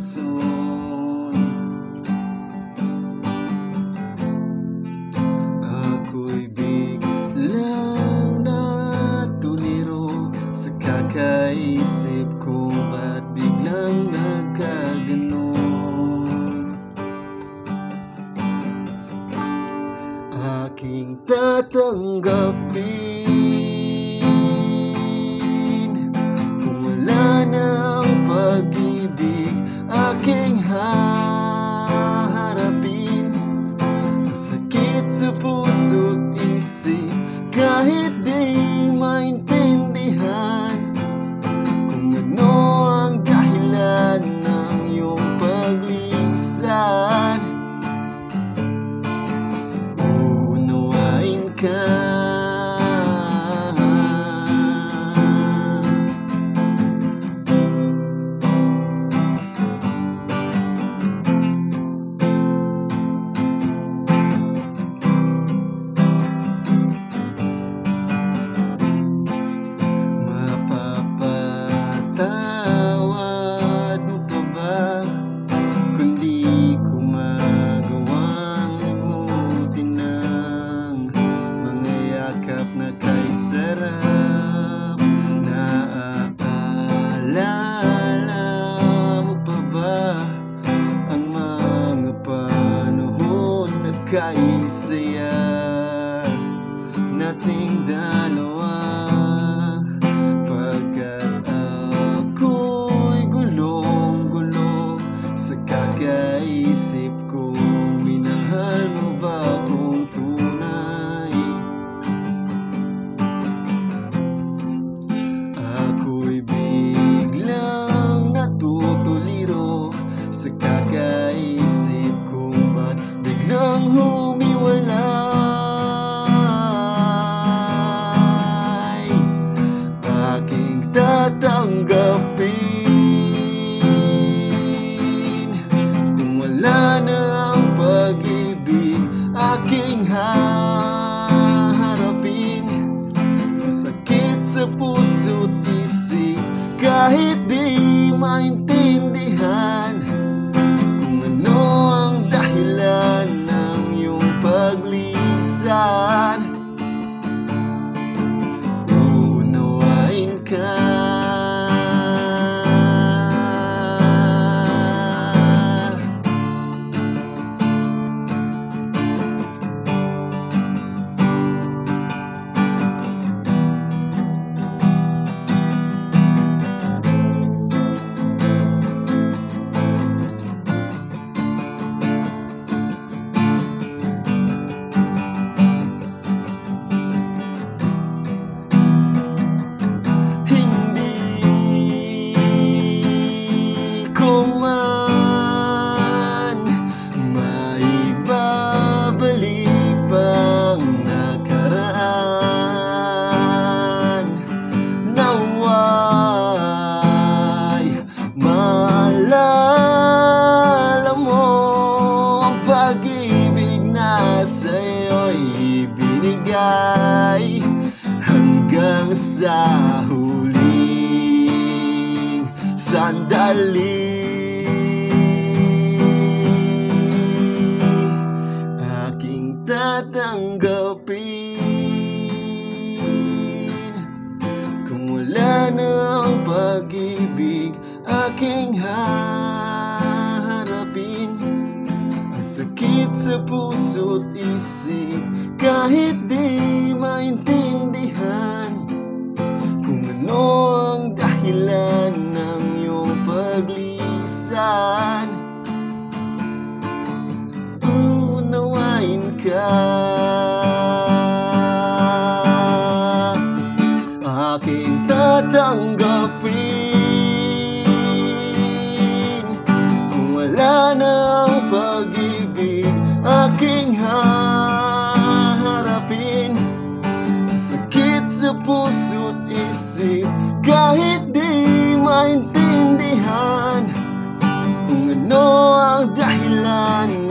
rason. Ako'y biglang natuliro sa kakaisip kung ba't biglang nagkaganon. Aking tatanggapin kung wala ng pag-ibig, aking haharapin. Masakit sa puso't isip kahit di maintindihan kung ano ang dahilan ng iyong paglisan. Uunawain ka. Sarap, naaalala mo pa ba ang mga panahon na kaisaya nating dalawa? Pagkat ako'y gulong-gulo sa kakaisip kung minahal mo ba kung tunay. Ako'y biglang natutuliro sa kakaisip kung ba't biglang humiwalay. Aking tatanggapin kung wala na ang pag-ibig, aking haharapin. Masakit sa puso't isip kahit di maintindihan kung ano ang dahilan ng iyong paglisan. Uunawain ka. Pag-ibig na sa'yo'y ibinigay hanggang sa huling sandali. Aking tatanggapin kung wala na ang pag-ibig, aking haharapin. Sakit sa puso't isip kahit di maintindihan kung ano ang dahilan ng iyong paglisan. Uunawain ka. Aking tatanggapin kung wala na ang pag-ibig, aking haharapin. Sakit sa puso't isip kahit di maintindihan kung ano ang dahilan